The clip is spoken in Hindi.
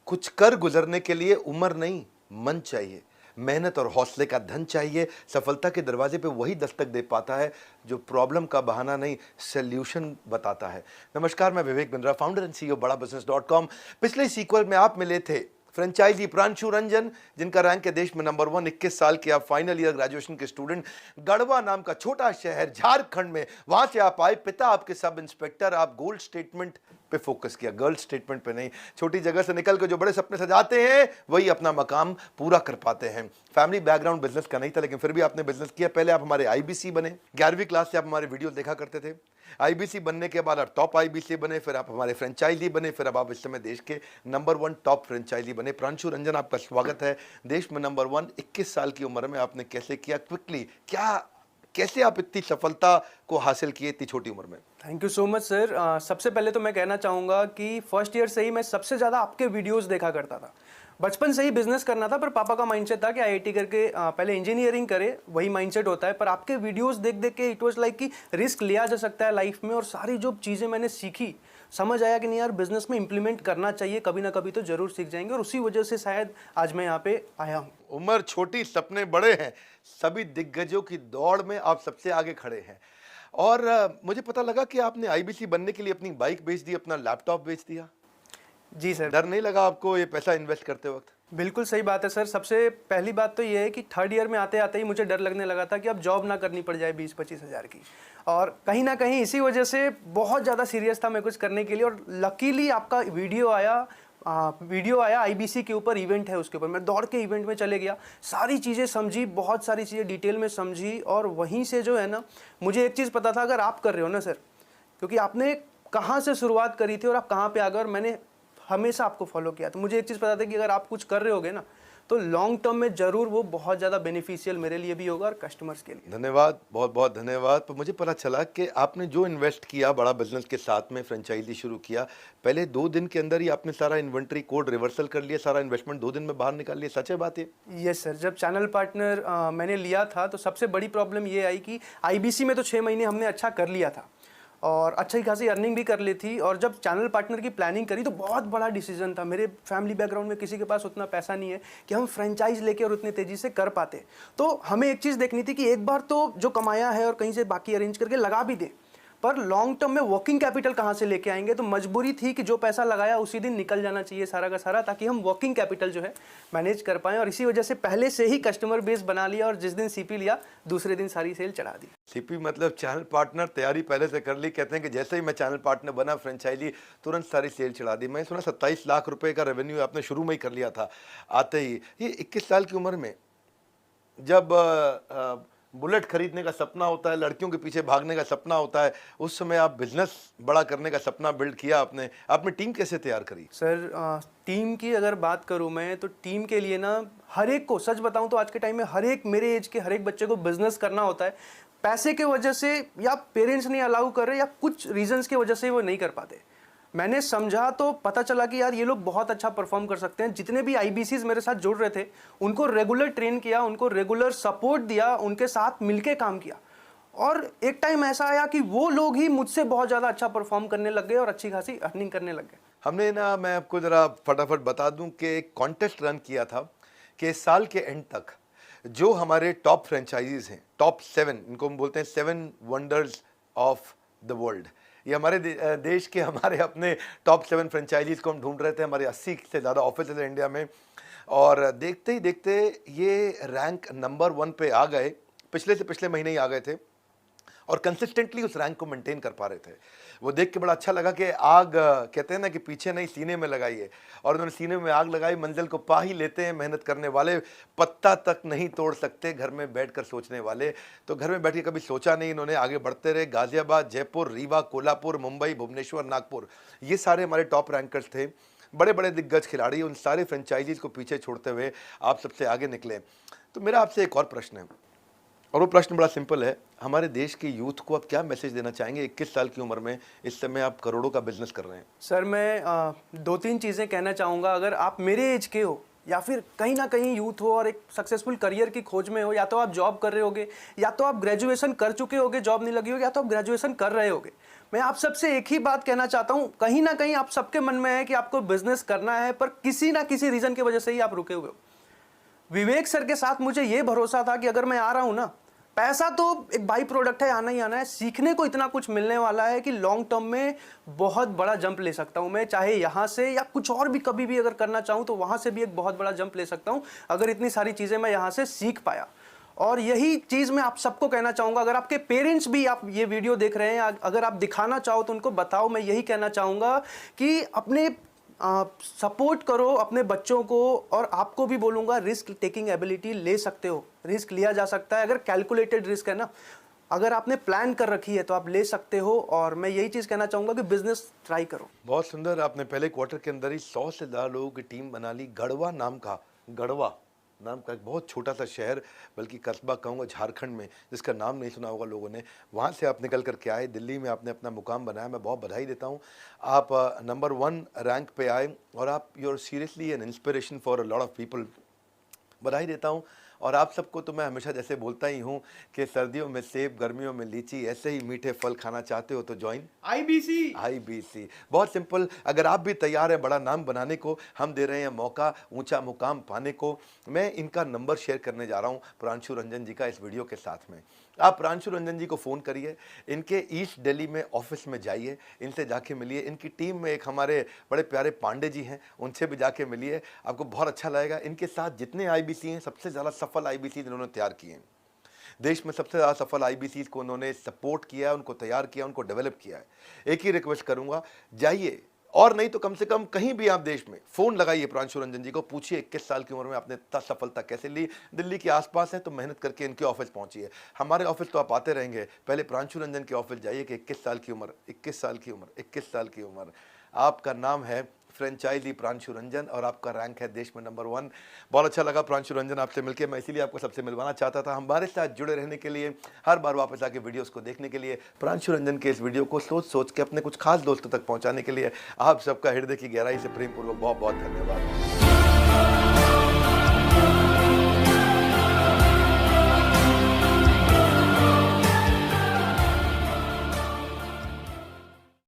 कुछ कर गुजरने के लिए उम्र नहीं, मन चाहिए। मेहनत और हौसले का धन चाहिए। सफलता के दरवाजे पे वही दस्तक दे पाता है जो प्रॉब्लम का बहाना नहीं, सॉल्यूशन बताता है। नमस्कार, मैं Vivek Bindra, founder and CEO बड़ाबिजनेस.com। पिछले सीक्वल में आप मिले थे फ्रेंचाइजी प्रांशु रंजन, जिनका रैंक है देश में नंबर 1। 21 साल के आप फाइनल ईयर ग्रेजुएशन के स्टूडेंट। गढ़वा नाम का छोटा शहर झारखंड में, वहां से आप आए। पिता आपके सब इंस्पेक्टर। आप गोल्ड स्टेटमेंट पे फोकस किया, गर्ल स्टेटमेंट पे नहीं। छोटी जगह से निकल कर जो बड़े सपने सजाते हैं वही अपना मकाम पूरा कर पाते हैं। फैमिली बैकग्राउंड बिजनेस का नहीं था, लेकिन फिर भी आपने बिजनेस किया। पहले आप हमारे आईबीसी बने। 11वीं क्लास से आप हमारे वीडियो देखा करते थे। आईबीसी बनने के बाद आप टॉप आईबीसी बने, फिर आप हमारे फ्रेंचाइजी बने, फिर अब आप इस समय देश के नंबर 1 टॉप फ्रेंचाइजी बने। प्रांशु रंजन, आपका स्वागत है देश में नंबर 1। 21 साल की उम्र में आपने कैसे किया, क्विकली कैसे आप इतनी सफलता को हासिल किए इतनी छोटी उम्र में? Thank you so much sir. सबसे पहले तो मैं कहना चाहूँगा कि फर्स्ट ईयर से ही मैं सबसे ज़्यादा आपके वीडियोस देखा करता था। बचपन से ही बिजनेस करना था, पर पापा का माइंडसेट था कि आईआईटी करके पहले इंजीनियरिंग करे, वही माइंडसेट होता है। पर आपके वीडियोस देख देख के इट वाज लाइक कि रिस्क लिया जा सकता है लाइफ में, और सारी जो चीज़ें मैंने सीखी, समझ आया कि नहीं यार, बिजनेस में इंप्लीमेंट करना चाहिए, कभी ना कभी तो जरूर सीख जाएंगे। और उसी वजह से शायद आज मैं यहाँ पे आया हूँ। उम्र छोटी, सपने बड़े हैं। सभी दिग्गजों की दौड़ में आप सबसे आगे खड़े हैं। और मुझे पता लगा कि आपने आईबीसी बनने के लिए अपनी बाइक बेच दी, अपना लैपटॉप बेच दिया। जी सर। डर नहीं लगा आपको ये पैसा इन्वेस्ट करते वक्त? बिल्कुल सही बात है सर। सबसे पहली बात तो ये है कि थर्ड ईयर में आते आते ही मुझे डर लगने लगा था कि अब जॉब ना करनी पड़ जाए 20-25 हज़ार की। और कहीं ना कहीं इसी वजह से बहुत ज़्यादा सीरियस था मैं कुछ करने के लिए। और लकीली आपका वीडियो आया आईबीसी के ऊपर, इवेंट है उसके ऊपर। मैं दौड़ के इवेंट में चले गया, सारी चीज़ें समझी, बहुत सारी चीज़ें डिटेल में समझी। और वहीं से जो है ना, मुझे एक चीज़ पता था, अगर आप कर रहे हो ना सर, क्योंकि आपने कहाँ से शुरुआत करी थी और आप कहाँ पे आ गए, और मैंने हमेशा आपको फॉलो किया, तो मुझे एक चीज़ पता था कि अगर आप कुछ कर रहे होगे ना, तो लॉन्ग टर्म में ज़रूर वो बहुत ज़्यादा बेनिफिशियल मेरे लिए भी होगा और कस्टमर्स के लिए। धन्यवाद, बहुत बहुत धन्यवाद। पर मुझे पता चला कि आपने जो इन्वेस्ट किया, बड़ा बिजनेस के साथ में फ्रेंचाइजी शुरू किया, पहले 2 दिन के अंदर ही आपने सारा इन्वेंट्री कोड रिवर्सल कर लिया, सारा इन्वेस्टमेंट 2 दिन में बाहर निकाल लिया। सच है बात ये? Yes sir. जब चैनल पार्टनर मैंने लिया था, तो सबसे बड़ी प्रॉब्लम ये आई कि आईबीसी में तो 6 महीने हमने अच्छा कर लिया था और अच्छी खासी अर्निंग भी कर ली थी। और जब चैनल पार्टनर की प्लानिंग करी तो बहुत बड़ा डिसीजन था। मेरे फैमिली बैकग्राउंड में किसी के पास उतना पैसा नहीं है कि हम फ्रेंचाइज लेके और उतनी तेज़ी से कर पाते। तो हमें एक चीज़ देखनी थी कि एक बार तो जो कमाया है और कहीं से बाकी अरेंज करके लगा भी दे, पर लॉन्ग टर्म में वर्किंग कैपिटल कहाँ से लेके आएंगे। तो मजबूरी थी कि जो पैसा लगाया उसी दिन निकल जाना चाहिए सारा का सारा, ताकि हम वर्किंग कैपिटल जो है मैनेज कर पाएँ। और इसी वजह से पहले से ही कस्टमर बेस बना लिया, और जिस दिन सीपी लिया दूसरे दिन सारी सेल चढ़ा दी। सीपी मतलब चैनल पार्टनर, तैयारी पहले से कर ली। कहते हैं कि जैसे ही मैं चैनल पार्टनर बना, फ्रेंचाइजी तुरंत सारी सेल चढ़ा दी। मैं सुना 27 लाख रुपए का रेवेन्यू आपने शुरू में ही कर लिया था आते ही। ये 21 साल की उम्र में जब बुलेट खरीदने का सपना होता है, लड़कियों के पीछे भागने का सपना होता है, उस समय आप बिजनेस बड़ा करने का सपना बिल्ड किया। आपने टीम कैसे तैयार करी? सर, टीम की अगर बात करूं मैं, तो टीम के लिए ना, हर एक को सच बताऊं तो आज के टाइम में हर एक मेरे एज के हर एक बच्चे को बिजनेस करना होता है। पैसे के वजह से, या पेरेंट्स नहीं अलाउ कर रहे, या कुछ रीजंस की वजह से वो नहीं कर पाते। मैंने समझा तो पता चला कि यार ये लोग बहुत अच्छा परफॉर्म कर सकते हैं। जितने भी आईबीसीज मेरे साथ जुड़ रहे थे, उनको रेगुलर ट्रेन किया, उनको रेगुलर सपोर्ट दिया, उनके साथ मिलके काम किया। और एक टाइम ऐसा आया कि वो लोग ही मुझसे बहुत ज़्यादा अच्छा परफॉर्म करने लग गए और अच्छी खासी अर्निंग करने लग गए। हमने ना, मैं आपको ज़रा फटाफट बता दूं कि एक कॉन्टेस्ट रन किया था कि साल के एंड तक जो हमारे टॉप फ्रेंचाइजीज हैं, टॉप 7, इनको हम बोलते हैं 7 वंडर्स ऑफ द वर्ल्ड। ये हमारे देश के हमारे अपने टॉप 7 फ्रेंचाइजीज को हम ढूंढ रहे थे। हमारे 80 से ज़्यादा ऑफिस है इंडिया में, और देखते ही देखते ये रैंक नंबर 1 पे आ गए। पिछले से पिछले महीने ही आ गए थे और कंसिस्टेंटली उस रैंक को मेंटेन कर पा रहे थे। वो देख के बड़ा अच्छा लगा कि आग, कहते हैं ना कि पीछे नहीं सीने में लगाइए, और उन्होंने सीने में आग लगाई। मंजिल को पा ही लेते हैं मेहनत करने वाले, पत्ता तक नहीं तोड़ सकते घर में बैठकर सोचने वाले। तो घर में बैठ के कभी सोचा नहीं, इन्होंने आगे बढ़ते रहे। गाजियाबाद, जयपुर, रीवा, कोल्हापुर, मुंबई, भुवनेश्वर, नागपुर, ये सारे हमारे टॉप रैंकर्स थे। बड़े बड़े दिग्गज खिलाड़ी, उन सारे फ्रेंचाइजीज को पीछे छोड़ते हुए आप सबसे आगे निकले। तो मेरा आपसे एक और प्रश्न है, और वो प्रश्न बड़ा सिंपल है। हमारे देश के यूथ को आप क्या मैसेज देना चाहेंगे? 21 साल की उम्र में इस समय आप करोड़ों का बिजनेस कर रहे हैं। सर, मैं 2-3 चीज़ें कहना चाहूँगा। अगर आप मेरे एज के हो या फिर कहीं ना कहीं यूथ हो और एक सक्सेसफुल करियर की खोज में हो, या तो आप जॉब कर रहे होगे, या तो आप ग्रेजुएशन कर चुके होगे, जॉब नहीं लगी होगी, या तो आप ग्रेजुएशन कर रहे होगे, मैं आप सबसे एक ही बात कहना चाहता हूं, कहीं ना कहीं आप सबके मन में है कि आपको बिजनेस करना है, पर किसी ना किसी रीजन की वजह से ही आप रुके हुए हो। विवेक सर के साथ मुझे ये भरोसा था कि अगर मैं आ रहा हूं ना, पैसा तो एक बाई प्रोडक्ट है, आना ही आना है, सीखने को इतना कुछ मिलने वाला है कि लॉन्ग टर्म में बहुत बड़ा जंप ले सकता हूं मैं, चाहे यहां से या कुछ और भी कभी भी अगर करना चाहूं तो वहां से भी एक बहुत बड़ा जंप ले सकता हूं, अगर इतनी सारी चीजें मैं यहां से सीख पाया। और यही चीज मैं आप सबको कहना चाहूंगा, अगर आपके पेरेंट्स भी आप ये वीडियो देख रहे हैं, अगर आप दिखाना चाहो तो उनको बताओ। मैं यही कहना चाहूंगा कि अपने सपोर्ट करो अपने बच्चों को, और आपको भी बोलूँगा रिस्क टेकिंग एबिलिटी ले सकते हो, रिस्क लिया जा सकता है, अगर कैलकुलेटेड रिस्क है ना, अगर आपने प्लान कर रखी है तो आप ले सकते हो। और मैं यही चीज़ कहना चाहूँगा कि बिजनेस ट्राई करो। बहुत सुंदर, आपने पहले क्वार्टर के अंदर ही 100 से ज़्यादा लोगों की टीम बना ली। गढ़वा नाम का एक बहुत छोटा सा शहर, बल्कि कस्बा कहूँगा, झारखंड में, जिसका नाम नहीं सुना होगा लोगों ने, वहाँ से आप निकल करके आए, दिल्ली में आपने अपना मुकाम बनाया। मैं बहुत बधाई देता हूँ। आप नंबर 1 रैंक पे आए और आप you are seriously an inspiration for a lot of people. बधाई देता हूँ। और आप सबको तो मैं हमेशा जैसे बोलता ही हूँ कि सर्दियों में सेब, गर्मियों में लीची, ऐसे ही मीठे फल खाना चाहते हो तो ज्वाइन IBC। बहुत सिंपल। अगर आप भी तैयार हैं बड़ा नाम बनाने को, हम दे रहे हैं मौका ऊंचा मुकाम पाने को। मैं इनका नंबर शेयर करने जा रहा हूँ प्रांशु रंजन जी का इस वीडियो के साथ में। आप प्रांशु रंजन जी को फ़ोन करिए, इनके ईस्ट दिल्ली में ऑफिस में जाइए, इनसे जाके मिलिए। इनकी टीम में एक हमारे बड़े प्यारे पांडे जी हैं, उनसे भी जाके मिलिए, आपको बहुत अच्छा लगेगा। इनके साथ जितने IBC हैं, सबसे ज़्यादा सफल IBC इन्होंने तैयार किए हैं। देश में सबसे ज़्यादा सफल IBC को उन्होंने सपोर्ट किया है, उनको तैयार किया, उनको डेवलप किया है। एक ही रिक्वेस्ट करूँगा, जाइए, और नहीं तो कम से कम कहीं भी आप देश में फ़ोन लगाइए प्रांशु रंजन जी को, पूछिए 21 साल की उम्र में आपने इतना सफलता कैसे ली। दिल्ली के आसपास है तो मेहनत करके इनके ऑफिस पहुंचिए। हमारे ऑफिस तो आप आते रहेंगे, पहले प्रांशु रंजन के ऑफिस जाइए कि 21 साल की उम्र, 21 साल की उम्र, 21 साल की उम्र। आपका नाम है फ्रेंचाइजी प्रांशु रंजन और आपका रैंक है देश में नंबर 1। बहुत अच्छा लगा प्रांशु रंजन आपसे मिलकर, मैं इसीलिए आपको सबसे मिलवाना चाहता था। हमारे साथ जुड़े रहने के लिए, हर बार वापस आके वीडियोस को देखने के लिए, प्रांशु रंजन के इस वीडियो को सोच सोच के अपने कुछ खास दोस्तों तक पहुंचाने के लिए आप सबका हृदय की गहराई से प्रेम पूर्वक बहुत बहुत धन्यवाद।